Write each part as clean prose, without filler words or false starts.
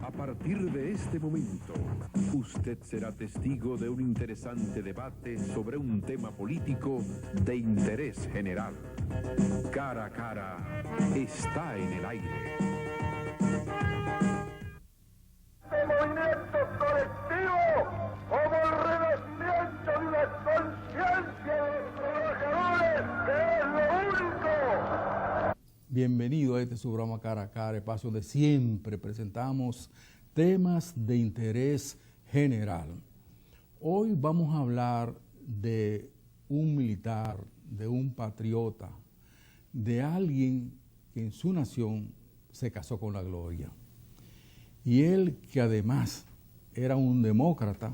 A partir de este momento, usted será testigo de un interesante debate sobre un tema político de interés general. Cara a cara está en el aire. Movimiento colectivo como el renacimiento de una conciencia de los trabajadores, que es lo único. Bienvenido a este su programa Cara a Cara, espacio donde siempre presentamos temas de interés general. Hoy vamos a hablar de un militar, de un patriota, de alguien que en su nación se casó con la gloria. Y él, que además era un demócrata,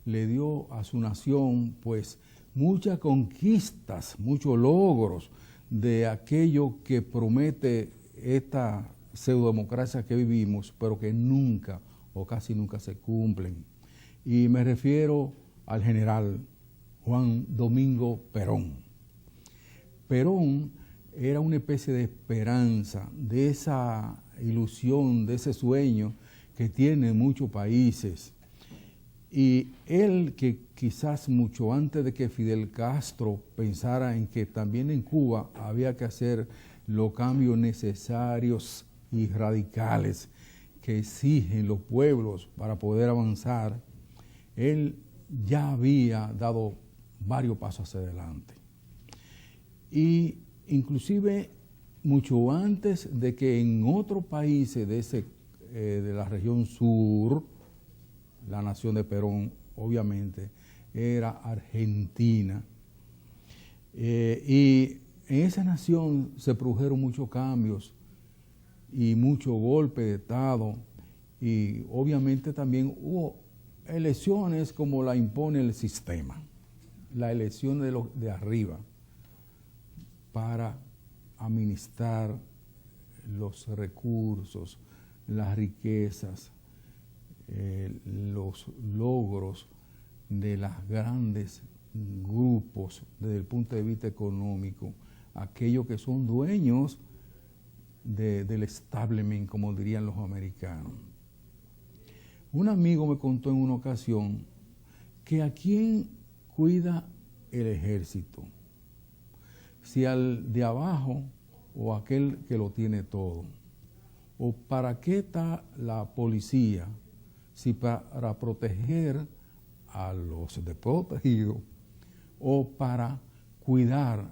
le dio a su nación pues muchas conquistas, muchos logros de aquello que promete esta pseudodemocracia que vivimos, pero que nunca o casi nunca se cumplen. Y me refiero al general Juan Domingo Perón. Perón era una especie de esperanza, de esa ilusión, de ese sueño que tienen muchos países. Y él, que quizás mucho antes de que Fidel Castro pensara en que también en Cuba había que hacer los cambios necesarios y radicales que exigen los pueblos para poder avanzar, él ya había dado varios pasos hacia adelante. Y inclusive mucho antes de que en otros países de la región sur, la nación de Perón, obviamente, era Argentina. Y en esa nación se produjeron muchos cambios y muchos golpes de Estado. Y obviamente también hubo elecciones como la impone el sistema, la elección de arriba para administrar los recursos, las riquezas, los logros de los grandes grupos desde el punto de vista económico, aquellos que son dueños del establishment, como dirían los americanos. Un amigo me contó en una ocasión que a quién cuida el ejército, si al de abajo o aquel que lo tiene todo, o para qué está la policía, si para proteger a los desprotegidos o para cuidar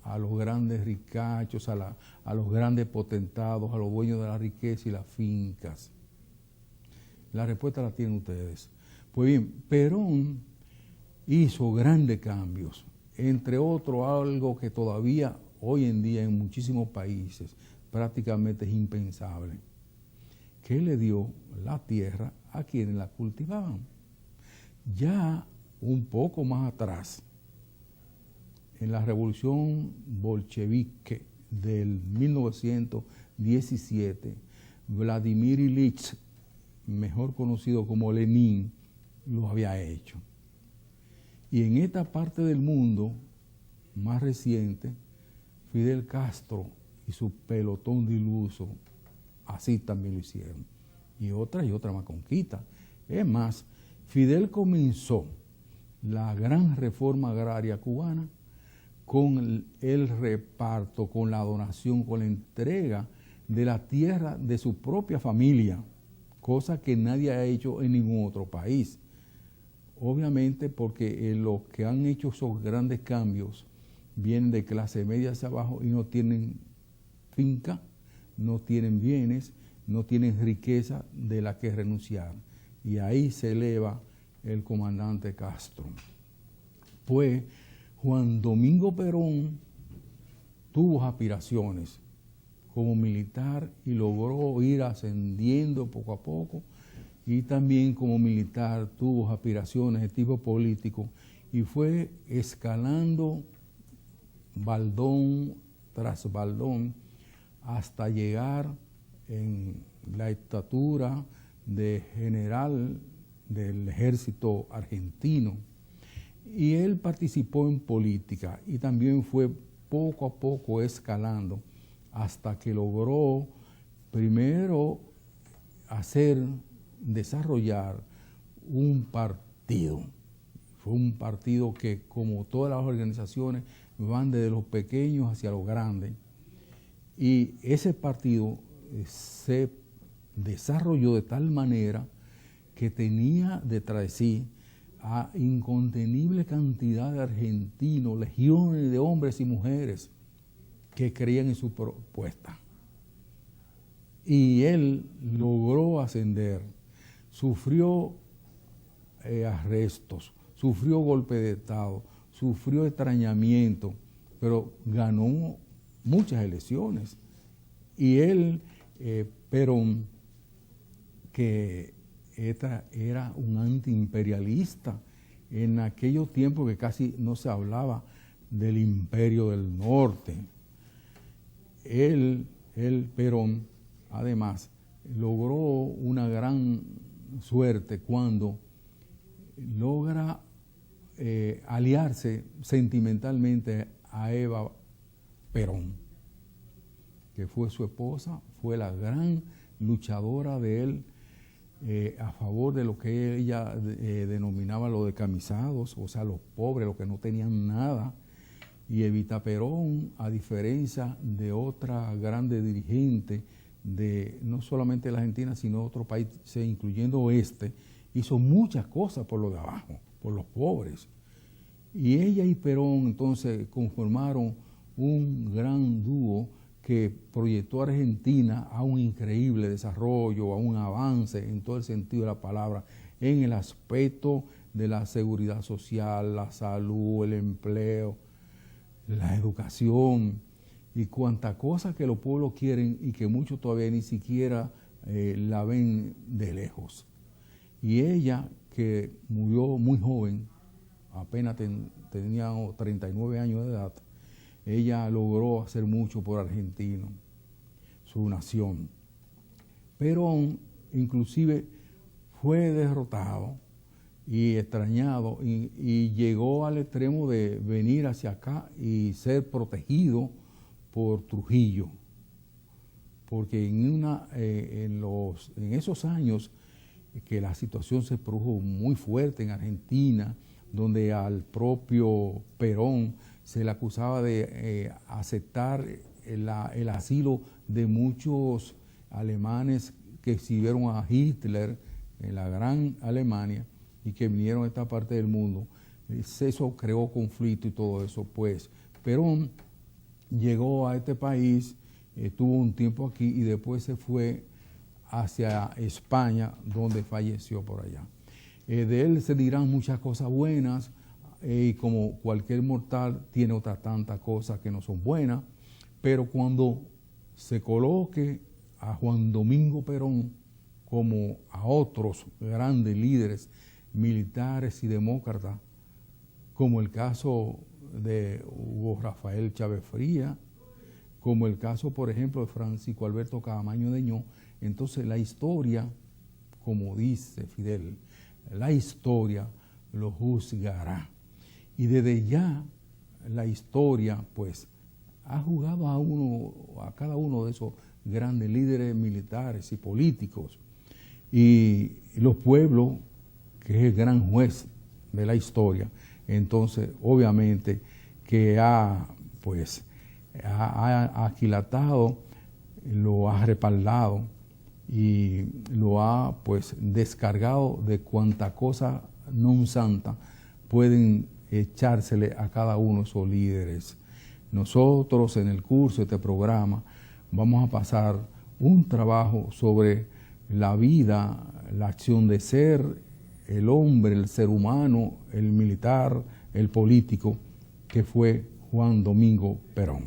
a los grandes ricachos, a los grandes potentados, a los dueños de la riqueza y las fincas. La respuesta la tienen ustedes. Pues bien, Perón hizo grandes cambios, entre otros algo que todavía hoy en día en muchísimos países prácticamente es impensable, que le dio la tierra a quienes la cultivaban. Ya un poco más atrás, en la revolución bolchevique del 1917, Vladimir Ilich, mejor conocido como Lenin, lo había hecho. Y en esta parte del mundo más reciente, Fidel Castro y su pelotón de ilusos así también lo hicieron. Y otra más conquista. Es más, Fidel comenzó la gran reforma agraria cubana con el reparto, con la donación, con la entrega de la tierra de su propia familia, cosa que nadie ha hecho en ningún otro país. Obviamente porque los que han hecho esos grandes cambios vienen de clase media hacia abajo y no tienen finca, no tienen bienes, no tienen riqueza de la que renunciar. Y ahí se eleva el comandante Castro. Pues Juan Domingo Perón tuvo aspiraciones como militar y logró ir ascendiendo poco a poco, y también como militar tuvo aspiraciones de tipo político y fue escalando baldón tras baldón hasta llegar en la estatura de general del ejército argentino. Y él participó en política y también fue poco a poco escalando hasta que logró primero desarrollar un partido. Fue un partido que, como todas las organizaciones, van desde los pequeños hacia los grandes. Y ese partido se desarrolló de tal manera que tenía detrás de sí a incontenible cantidad de argentinos, legiones de hombres y mujeres que creían en su propuesta. Y él logró ascender, sufrió arrestos, sufrió golpe de Estado, sufrió extrañamiento, pero ganó muchas elecciones. Y él, Perón, que era un antiimperialista en aquellos tiempos que casi no se hablaba del imperio del norte. Perón, además, logró una gran suerte cuando logra aliarse sentimentalmente a Eva Perón, que fue su esposa, fue la gran luchadora de él a favor de lo que ella denominaba los decamisados, o sea, los pobres, los que no tenían nada. Y Evita Perón, a diferencia de otra grande dirigente de no solamente la Argentina, sino de otros países, incluyendo hizo muchas cosas por los de abajo, por los pobres. Y ella y Perón entonces conformaron un gran dúo que proyectó a Argentina a un increíble desarrollo, a un avance en todo el sentido de la palabra, en el aspecto de la seguridad social, la salud, el empleo, la educación y cuantas cosas que los pueblos quieren y que muchos todavía ni siquiera la ven de lejos. Y ella, que murió muy joven, apenas tenía 39 años de edad, ella logró hacer mucho por Argentina, su nación. Perón, inclusive, fue derrotado y extrañado y llegó al extremo de venir hacia acá y ser protegido por Trujillo. Porque en esos años que la situación se produjo muy fuerte en Argentina, donde al propio Perón se le acusaba de aceptar el asilo de muchos alemanes que sirvieron a Hitler en la gran Alemania y que vinieron a esta parte del mundo. Eso creó conflicto y todo eso. Pues Perón llegó a este país, estuvo un tiempo aquí y después se fue hacia España, donde falleció por allá. De él se dirán muchas cosas buenas, y como cualquier mortal tiene otras tantas cosas que no son buenas, pero cuando se coloque a Juan Domingo Perón como a otros grandes líderes militares y demócratas, como el caso de Hugo Rafael Chávez Frías, como el caso, por ejemplo, de Francisco Alberto Caamaño Deñó, entonces la historia, como dice Fidel, la historia lo juzgará. Y desde ya la historia, pues, ha jugado a cada uno de esos grandes líderes militares y políticos. Y los pueblos, que es el gran juez de la historia, entonces, obviamente, que ha aquilatado, lo ha respaldado y lo ha, pues, descargado de cuanta cosa non santa pueden echársele a cada uno de esos líderes. Nosotros en el curso de este programa vamos a pasar un trabajo sobre la vida, la acción de ser, el hombre, el ser humano, el militar, el político, que fue Juan Domingo Perón.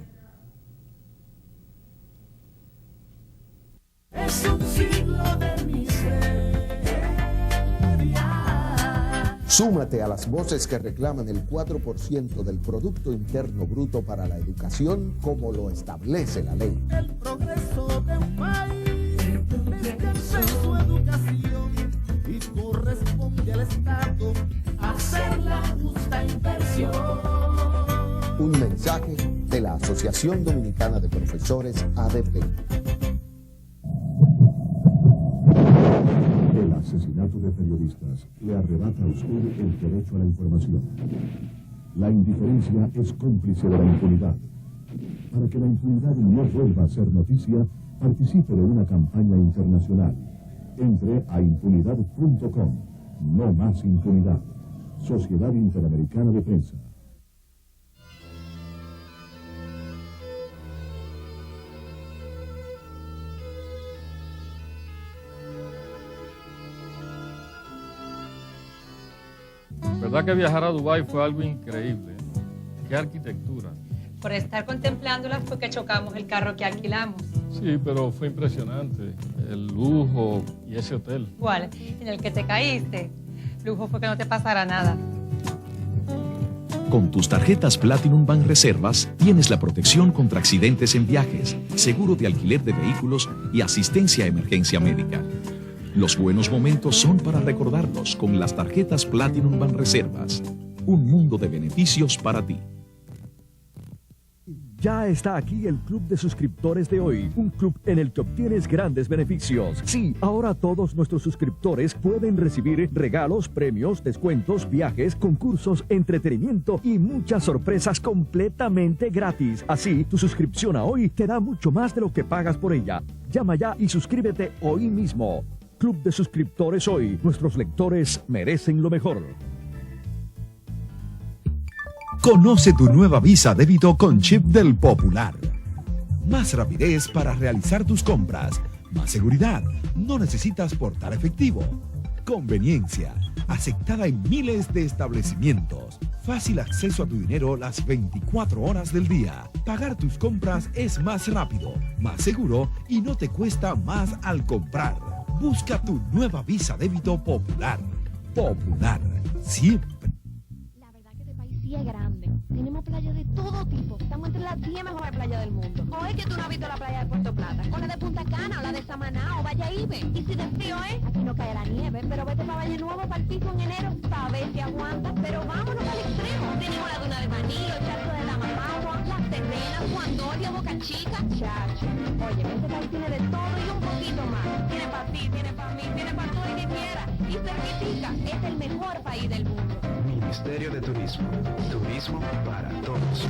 Es un siglo de miseria. Súmate a las voces que reclaman el 4% del Producto Interno Bruto para la educación como lo establece la ley. El progreso de un país descansa en su educación y corresponde al Estado hacer la justa inversión. Un mensaje de la Asociación Dominicana de Profesores, ADP. asesinato de periodistas le arrebata a usted el derecho a la información. La indiferencia es cómplice de la impunidad. Para que la impunidad no vuelva a ser noticia, participe de una campaña internacional. Entre a impunidad.com. No más impunidad. Sociedad Interamericana de Prensa. ¿Verdad que viajar a Dubái fue algo increíble? ¿Qué arquitectura? Por estar contemplándola fue que chocamos el carro que alquilamos. Sí, pero fue impresionante. El lujo y ese hotel. ¿Cuál? En el que te caíste. Lujo fue que no te pasara nada. Con tus tarjetas Platinum Banreservas tienes la protección contra accidentes en viajes, seguro de alquiler de vehículos y asistencia a emergencia médica. Los buenos momentos son para recordarlos con las tarjetas Platinum Banreservas. Un mundo de beneficios para ti. Ya está aquí el club de suscriptores de hoy, un club en el que obtienes grandes beneficios. Sí, ahora todos nuestros suscriptores pueden recibir regalos, premios, descuentos, viajes, concursos, entretenimiento y muchas sorpresas completamente gratis. Así, tu suscripción a hoy te da mucho más de lo que pagas por ella. Llama ya y suscríbete hoy mismo. Club de suscriptores hoy. Nuestros lectores merecen lo mejor. Conoce tu nueva Visa Débito con chip del Popular. Más rapidez para realizar tus compras. Más seguridad. No necesitas portar efectivo. Conveniencia. Aceptada en miles de establecimientos. Fácil acceso a tu dinero las 24 horas del día. Pagar tus compras es más rápido, más seguro y no te cuesta más al comprar. Busca tu nueva Visa Débito Popular. Popular. Siempre. Es grande. Tenemos playas de todo tipo. Estamos entre las 10 mejores playas del mundo. O es que tú no has visto la playa de Puerto Plata, o la de Punta Cana, o la de Samaná, o Valle Ibe. Y si de frío aquí no cae la nieve, pero vete para Valle Nuevo, para el pico en enero, para ver si aguanta. Pero vámonos al extremo. Tenemos la duna de Maní, los charcos de Tamamagua, las terrenas, Juan Dolio, Boca Chica. Chacho. Oye, este país tiene de todo y un poquito más. Tiene para ti, tiene para mí, tiene para todo el que quiera. Y cerquitica, es el mejor país del mundo. Ministerio de Turismo. Turismo para todos.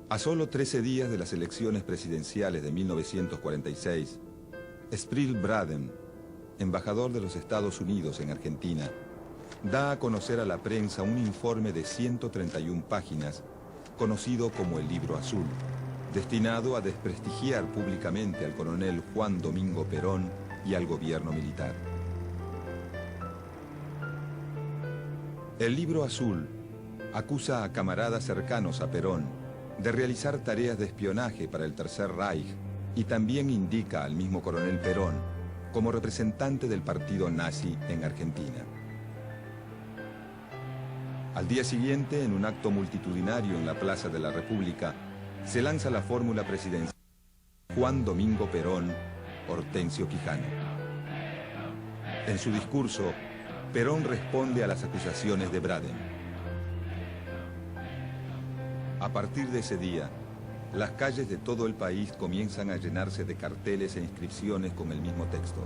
A solo 13 días de las elecciones presidenciales de 1946, Spryl Braden, embajador de los Estados Unidos en Argentina, da a conocer a la prensa un informe de 131 páginas, conocido como el Libro Azul, destinado a desprestigiar públicamente al coronel Juan Domingo Perón y al gobierno militar. El Libro Azul acusa a camaradas cercanos a Perón de realizar tareas de espionaje para el Tercer Reich y también indica al mismo coronel Perón como representante del partido nazi en Argentina. Al día siguiente, en un acto multitudinario en la Plaza de la República, se lanza la fórmula presidencial Juan Domingo Perón, Hortensio Quijano. En su discurso, Perón responde a las acusaciones de Braden. A partir de ese día, las calles de todo el país comienzan a llenarse de carteles e inscripciones con el mismo texto.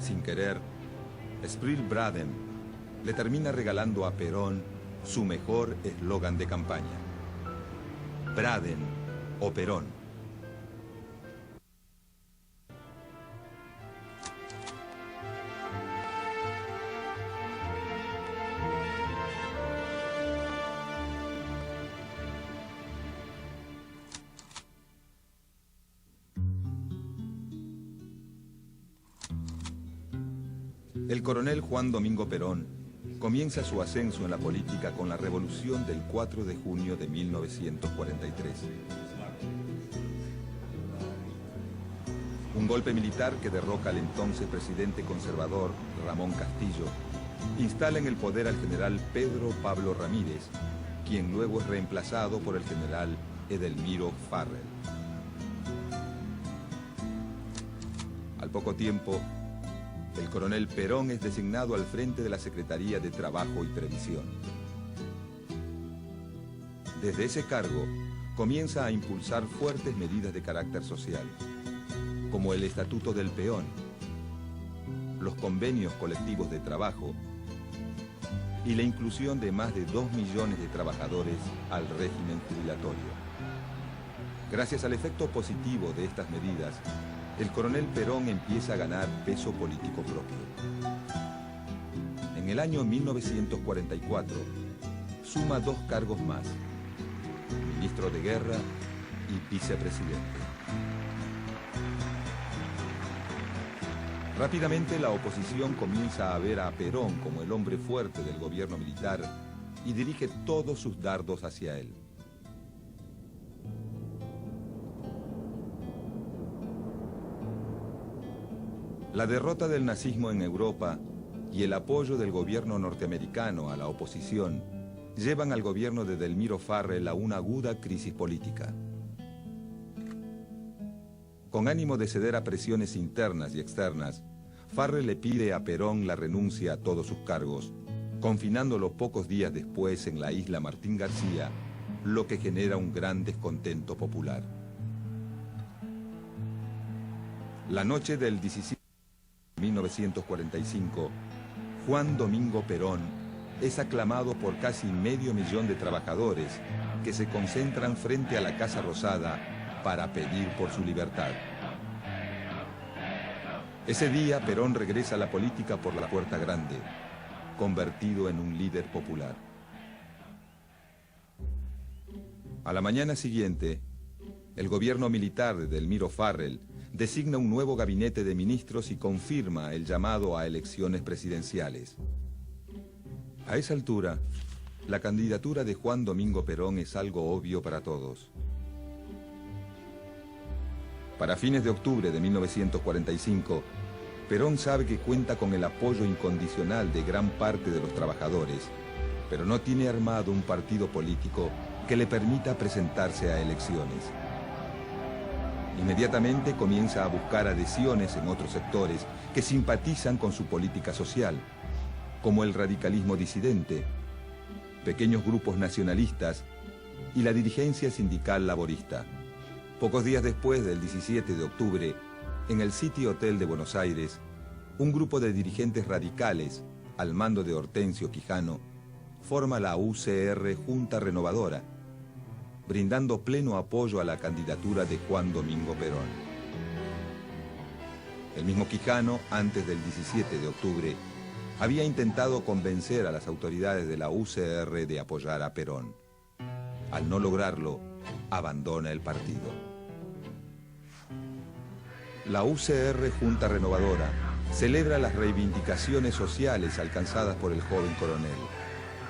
Sin querer, Spryl Braden le termina regalando a Perón su mejor eslogan de campaña: Braden o Perón. El coronel Juan Domingo Perón comienza su ascenso en la política con la revolución del 4 de junio de 1943. Un golpe militar que derroca al entonces presidente conservador Ramón Castillo instala en el poder al general Pedro Pablo Ramírez, quien luego es reemplazado por el general Edelmiro Farrell. Al poco tiempo, el coronel Perón es designado al frente de la Secretaría de Trabajo y Previsión. Desde ese cargo, comienza a impulsar fuertes medidas de carácter social, como el Estatuto del Peón, los convenios colectivos de trabajo y la inclusión de más de 2 millones de trabajadores al régimen jubilatorio. Gracias al efecto positivo de estas medidas, el coronel Perón empieza a ganar peso político propio. En el año 1944, suma 2 cargos más: ministro de Guerra y vicepresidente. Rápidamente la oposición comienza a ver a Perón como el hombre fuerte del gobierno militar y dirige todos sus dardos hacia él. La derrota del nazismo en Europa y el apoyo del gobierno norteamericano a la oposición llevan al gobierno de Edelmiro Farrell a una aguda crisis política. Con ánimo de ceder a presiones internas y externas, Farrell le pide a Perón la renuncia a todos sus cargos, confinándolo pocos días después en la isla Martín García, lo que genera un gran descontento popular. La noche del 17 de 1945, Juan Domingo Perón es aclamado por casi medio millón de trabajadores que se concentran frente a la Casa Rosada para pedir por su libertad. Ese día Perón regresa a la política por la puerta grande, convertido en un líder popular. A la mañana siguiente, el gobierno militar de Edelmiro Farrell designa un nuevo gabinete de ministros y confirma el llamado a elecciones presidenciales. A esa altura, la candidatura de Juan Domingo Perón es algo obvio para todos. Para fines de octubre de 1945, Perón sabe que cuenta con el apoyo incondicional de gran parte de los trabajadores, pero no tiene armado un partido político que le permita presentarse a elecciones. Inmediatamente comienza a buscar adhesiones en otros sectores que simpatizan con su política social, como el radicalismo disidente, pequeños grupos nacionalistas y la dirigencia sindical laborista. Pocos días después del 17 de octubre, en el City Hotel de Buenos Aires, un grupo de dirigentes radicales, al mando de Hortensio Quijano, forma la UCR Junta Renovadora, brindando pleno apoyo a la candidatura de Juan Domingo Perón. El mismo Quijano, antes del 17 de octubre, había intentado convencer a las autoridades de la UCR de apoyar a Perón. Al no lograrlo, abandona el partido. La UCR Junta Renovadora celebra las reivindicaciones sociales alcanzadas por el joven coronel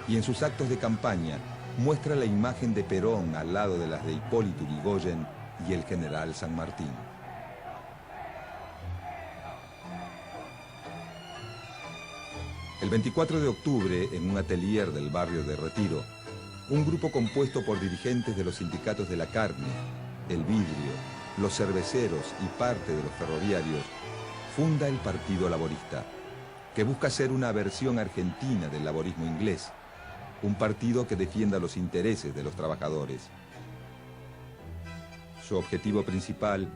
y en sus actos de campaña muestra la imagen de Perón al lado de las de Hipólito Yrigoyen y el general San Martín. El 24 de octubre, en un atelier del barrio de Retiro, un grupo compuesto por dirigentes de los sindicatos de la carne, el vidrio, los cerveceros y parte de los ferroviarios, funda el Partido Laborista, que busca ser una versión argentina del laborismo inglés, un partido que defienda los intereses de los trabajadores. Su objetivo principal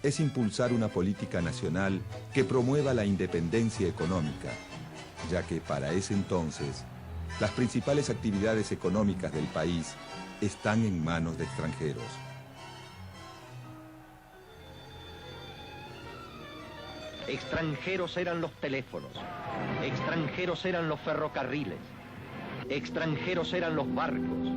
es impulsar una política nacional que promueva la independencia económica, ya que para ese entonces las principales actividades económicas del país están en manos de extranjeros. Extranjeros eran los teléfonos, extranjeros eran los ferrocarriles, extranjeros eran los barcos,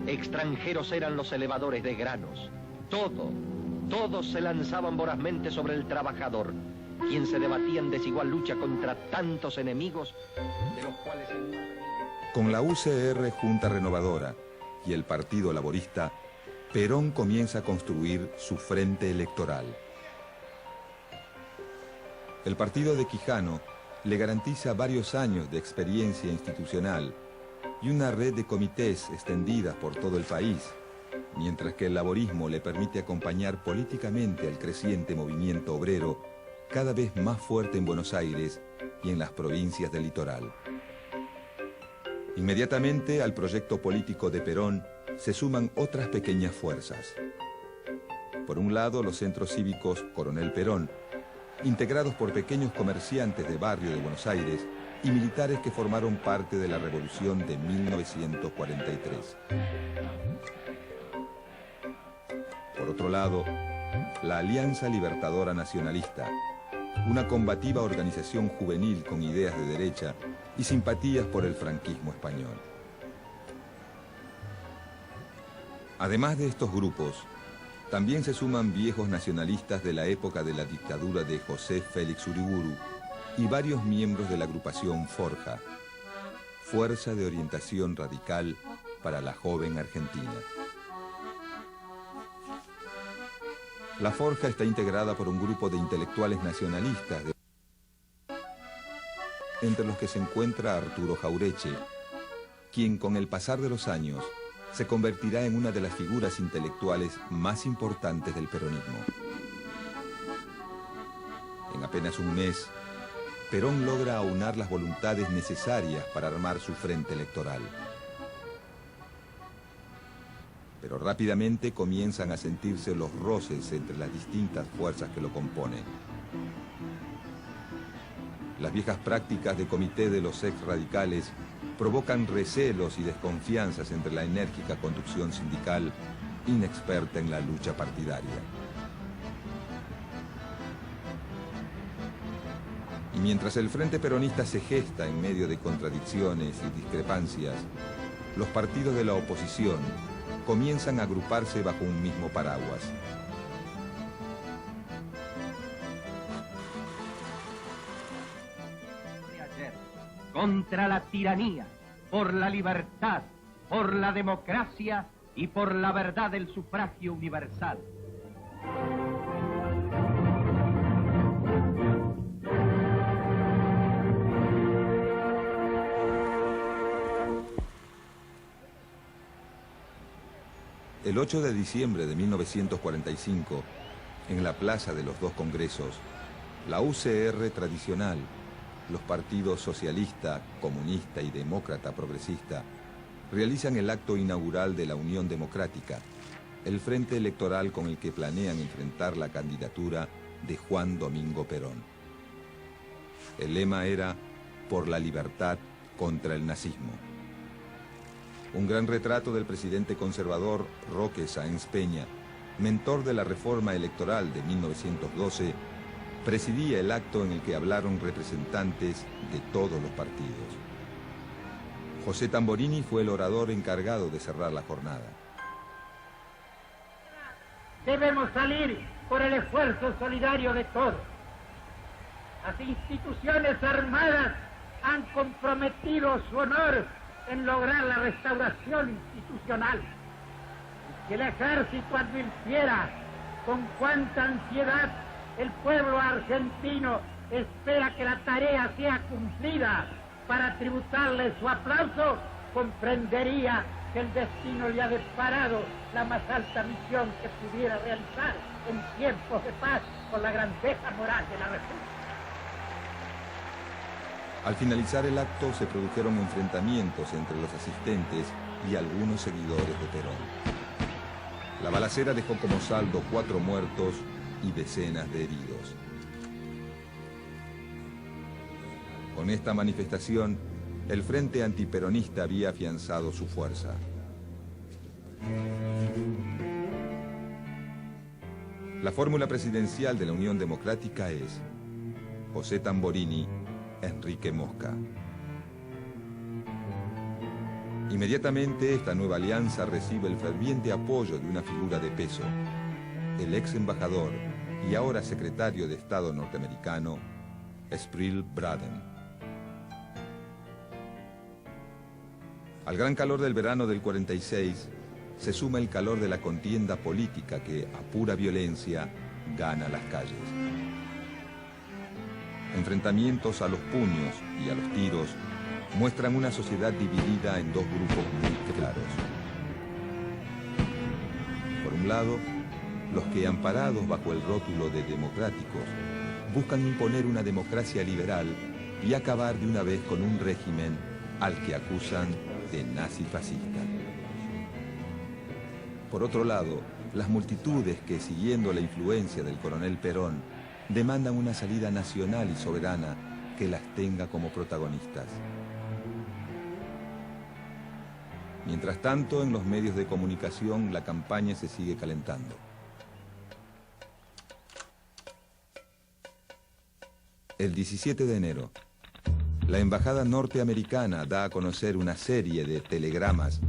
extranjeros eran los elevadores de granos. Todos se lanzaban vorazmente sobre el trabajador quien se debatía en desigual lucha contra tantos enemigos, de los cuales... Con la UCR Junta Renovadora y el Partido Laborista, Perón comienza a construir su frente electoral. El partido de Quijano le garantiza varios años de experiencia institucional y una red de comités extendidas por todo el país, mientras que el laborismo le permite acompañar políticamente al creciente movimiento obrero, cada vez más fuerte en Buenos Aires y en las provincias del litoral. Inmediatamente al proyecto político de Perón se suman otras pequeñas fuerzas. Por un lado, los centros cívicos Coronel Perón, integrados por pequeños comerciantes de barrio de Buenos Aires y militares que formaron parte de la Revolución de 1943. Por otro lado, la Alianza Libertadora Nacionalista, una combativa organización juvenil con ideas de derecha y simpatías por el franquismo español. Además de estos grupos, también se suman viejos nacionalistas de la época de la dictadura de José Félix Uriburu y varios miembros de la agrupación Forja, Fuerza de Orientación Radical para la Joven Argentina. La Forja está integrada por un grupo de intelectuales nacionalistas, entre los que se encuentra Arturo Jaureche, quien con el pasar de los años se convertirá en una de las figuras intelectuales más importantes del peronismo. En apenas un mes, Perón logra aunar las voluntades necesarias para armar su frente electoral. Pero rápidamente comienzan a sentirse los roces entre las distintas fuerzas que lo componen. Las viejas prácticas de comité de los ex-radicales provocan recelos y desconfianzas entre la enérgica conducción sindical inexperta en la lucha partidaria. Y mientras el Frente Peronista se gesta en medio de contradicciones y discrepancias, los partidos de la oposición comienzan a agruparse bajo un mismo paraguas. Contra la tiranía, por la libertad, por la democracia y por la verdad del sufragio universal. El 8 de diciembre de 1945, en la Plaza de los Dos Congresos, la UCR tradicional, los partidos socialista, comunista y demócrata progresista realizan el acto inaugural de la Unión Democrática, el frente electoral con el que planean enfrentar la candidatura de Juan Domingo Perón. El lema era "Por la libertad contra el nazismo". Un gran retrato del presidente conservador Roque Sáenz Peña, mentor de la reforma electoral de 1912, presidía el acto en el que hablaron representantes de todos los partidos. José Tamborini fue el orador encargado de cerrar la jornada. Debemos salir por el esfuerzo solidario de todos. Las instituciones armadas han comprometido su honor en lograr la restauración institucional. Si el ejército advirtiera con cuánta ansiedad el pueblo argentino espera que la tarea sea cumplida para tributarle su aplauso, comprendería que el destino le ha deparado la más alta misión que pudiera realizar en tiempos de paz con la grandeza moral de la República. Al finalizar el acto se produjeron enfrentamientos entre los asistentes y algunos seguidores de Perón. La balacera dejó como saldo 4 muertos y decenas de heridos. Con esta manifestación, el Frente Antiperonista había afianzado su fuerza. La fórmula presidencial de la Unión Democrática es José Tamborini, Enrique Mosca. Inmediatamente esta nueva alianza recibe el ferviente apoyo de una figura de peso, el ex embajador y ahora secretario de Estado norteamericano, Sprill Braden. Al gran calor del verano del 46 se suma el calor de la contienda política que, a pura violencia, gana las calles. Enfrentamientos a los puños y a los tiros muestran una sociedad dividida en dos grupos muy claros. Por un lado, los que, amparados bajo el rótulo de democráticos, buscan imponer una democracia liberal y acabar de una vez con un régimen al que acusan de nazi-fascista. Por otro lado, las multitudes que, siguiendo la influencia del coronel Perón, demandan una salida nacional y soberana que las tenga como protagonistas. Mientras tanto, en los medios de comunicación, la campaña se sigue calentando. El 17 de enero, la embajada norteamericana da a conocer una serie de telegramas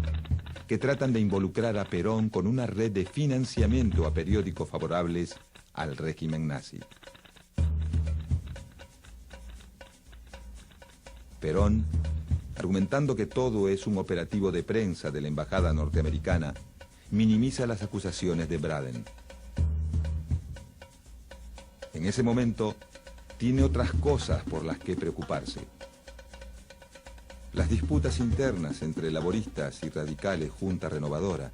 que tratan de involucrar a Perón con una red de financiamiento a periódicos favorables al régimen nazi. Perón, argumentando que todo es un operativo de prensa de la embajada norteamericana, minimiza las acusaciones de Braden. En ese momento, tiene otras cosas por las que preocuparse. Las disputas internas entre laboristas y radicales Junta Renovadora,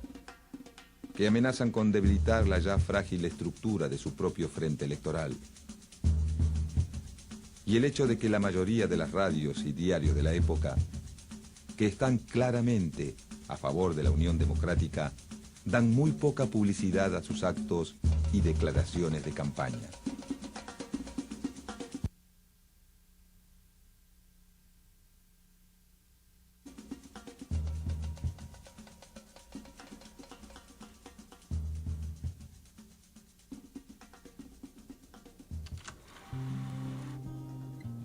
que amenazan con debilitar la ya frágil estructura de su propio frente electoral. Y el hecho de que la mayoría de las radios y diarios de la época, que están claramente a favor de la Unión Democrática, dan muy poca publicidad a sus actos y declaraciones de campaña.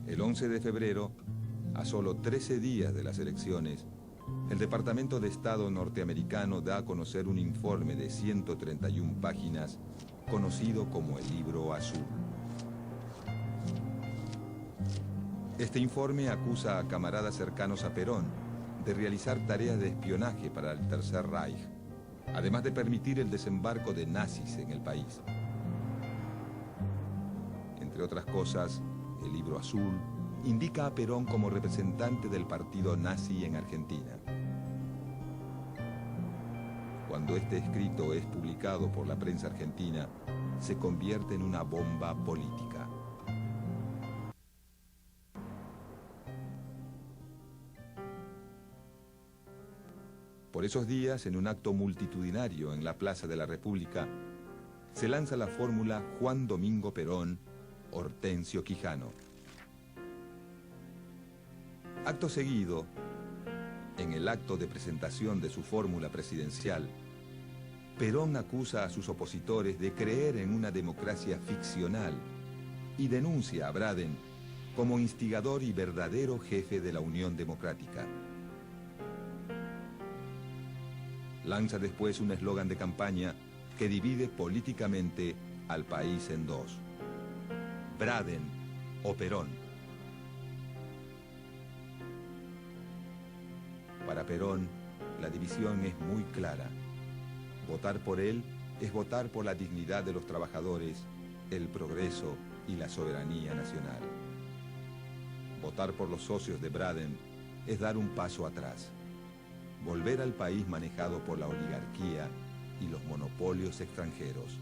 El 11 de febrero, a solo 13 días de las elecciones, el Departamento de Estado norteamericano da a conocer un informe de 131 páginas, conocido como el Libro Azul. Este informe acusa a camaradas cercanos a Perón de realizar tareas de espionaje para el Tercer Reich, además de permitir el desembarco de nazis en el país. Entre otras cosas, el Libro Azul indica a Perón como representante del partido nazi en Argentina. Cuando este escrito es publicado por la prensa argentina, se convierte en una bomba política. Por esos días, en un acto multitudinario en la Plaza de la República, se lanza la fórmula Juan Domingo Perón, Hortensio Quijano. Acto seguido, en el acto de presentación de su fórmula presidencial, Perón acusa a sus opositores de creer en una democracia ficcional y denuncia a Braden como instigador y verdadero jefe de la Unión Democrática. Lanza después un eslogan de campaña que divide políticamente al país en dos: Braden o Perón. Para Perón, la división es muy clara. Votar por él es votar por la dignidad de los trabajadores, el progreso y la soberanía nacional. Votar por los socios de Braden es dar un paso atrás, volver al país manejado por la oligarquía y los monopolios extranjeros.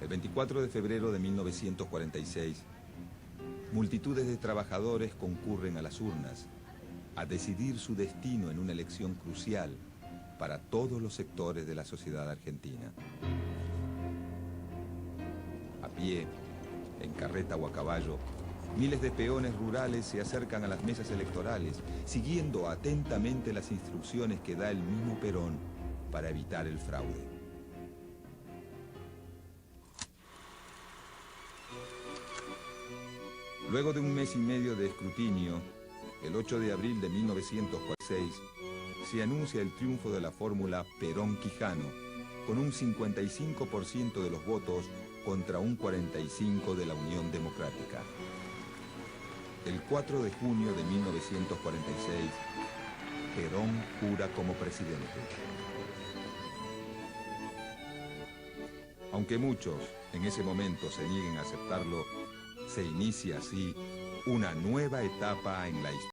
El 24 de febrero de 1946, multitudes de trabajadores concurren a las urnas a decidir su destino en una elección crucial para todos los sectores de la sociedad argentina. A pie, en carreta o a caballo, miles de peones rurales se acercan a las mesas electorales, siguiendo atentamente las instrucciones que da el mismo Perón para evitar el fraude. Luego de un mes y medio de escrutinio, el 8 de abril de 1946, se anuncia el triunfo de la fórmula Perón-Quijano, con un 55% de los votos contra un 45% de la Unión Democrática. El 4 de junio de 1946, Perón jura como presidente. Aunque muchos en ese momento se nieguen a aceptarlo, se inicia así una nueva etapa en la historia.